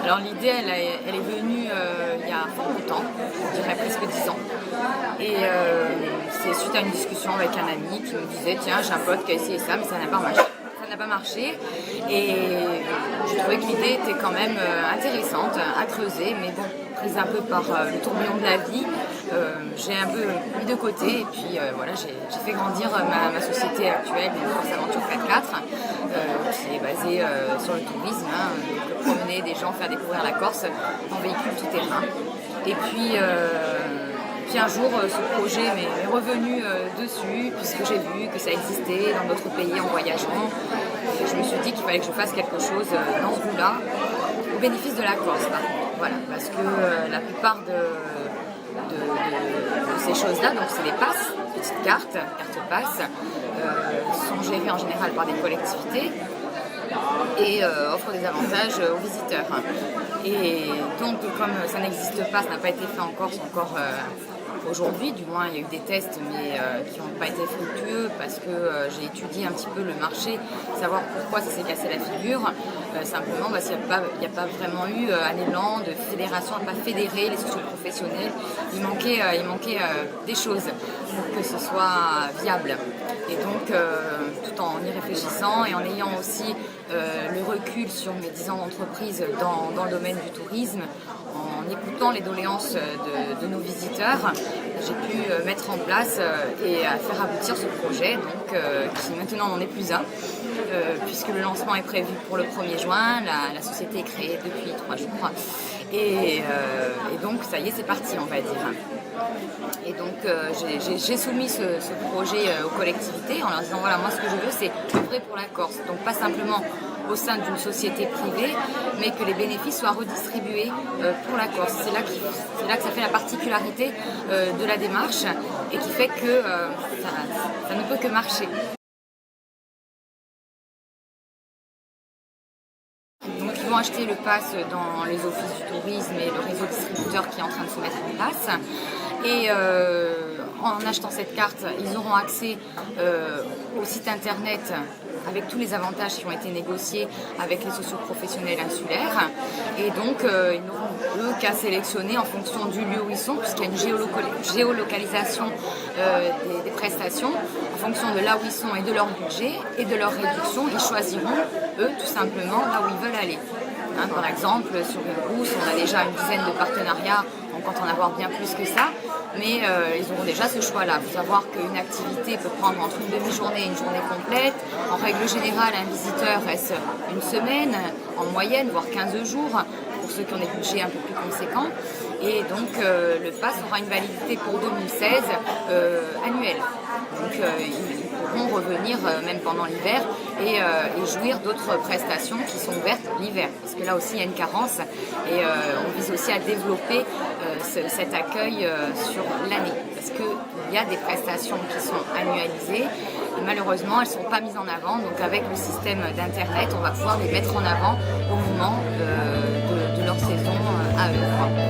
Alors l'idée, elle est venue il y a fort longtemps, je dirais presque 10 ans. Et c'est suite à une discussion avec un ami qui me disait « Tiens, j'ai un pote qui a essayé ça, mais ça n'a pas marché. » Ça n'a pas marché et je trouvais que l'idée était quand même intéressante à creuser, mais bon, prise un peu par le tourbillon de la vie, j'ai un peu mis de côté et puis voilà, j'ai fait grandir ma société actuelle, Corse Aventure 4x4, qui est basée sur le tourisme, donc promener des gens, faire découvrir la Corse en véhicule tout-terrain. Et puis un jour, ce projet m'est revenu dessus, puisque j'ai vu que ça existait dans d'autres pays en voyageant. Et je me suis dit qu'il fallait que je fasse quelque chose dans ce goût-là, au bénéfice de la Corse. Voilà, parce que la plupart de ces choses-là, donc c'est des passes, petites cartes passes, sont gérées en général par des collectivités et offrent des avantages aux visiteurs. Et donc, comme ça n'existe pas, ça n'a pas été fait en Corse encore aujourd'hui, du moins il y a eu des tests mais qui n'ont pas été fructueux parce que j'ai étudié un petit peu le marché, savoir pourquoi ça s'est cassé la figure, simplement parce qu'il n'y a pas vraiment eu un élan de fédération, à pas fédérer les socio-professionnels, il manquait des choses pour que ce soit viable. Et donc tout en y réfléchissant et en ayant aussi le recul sur mes 10 ans d'entreprise dans le domaine du tourisme, en écoutant les doléances de nos visiteurs, j'ai pu mettre en place et faire aboutir ce projet, donc, qui maintenant n'en est plus un, puisque le lancement est prévu pour le 1er juin, la société est créée depuis 3 jours, et donc ça y est, c'est parti, on va dire. Et donc j'ai soumis ce projet aux collectivités en leur disant voilà, moi ce que je veux c'est œuvrer pour la Corse, donc pas simplement au sein d'une société privée, mais que les bénéfices soient redistribués pour la Corse. C'est là que ça fait la particularité de la démarche et qui fait que ça ne peut que marcher. Donc ils vont acheter le pass dans les offices du tourisme et le réseau distributeur qui est en train de se mettre en place. Et en achetant cette carte, ils auront accès au site internet avec tous les avantages qui ont été négociés avec les socio-professionnels insulaires. Et donc, ils n'auront eux qu'à sélectionner en fonction du lieu où ils sont, puisqu'il y a une géolocalisation des prestations. En fonction de là où ils sont et de leur budget et de leur réduction, ils choisiront, eux, tout simplement, là où ils veulent aller. Par exemple, sur une brousse, on a déjà une dizaine de partenariats, on compte en avoir bien plus que ça, mais ils auront déjà ce choix-là. Il faut savoir qu'une activité peut prendre entre une demi-journée et une journée complète. En règle générale, un visiteur reste une semaine, en moyenne, voire 15 jours, pour ceux qui ont des budgets un peu plus conséquents. Et donc, le pass aura une validité pour 2016 annuelle. Donc, ils pourront revenir même pendant l'hiver et jouir d'autres prestations qui sont ouvertes l'hiver. Parce que là aussi, il y a une carence et on vise aussi à développer cet accueil sur l'année. Parce qu'il y a des prestations qui sont annualisées et malheureusement, elles ne sont pas mises en avant. Donc, avec le système d'Internet, on va pouvoir les mettre en avant au moment de leur saison à eux.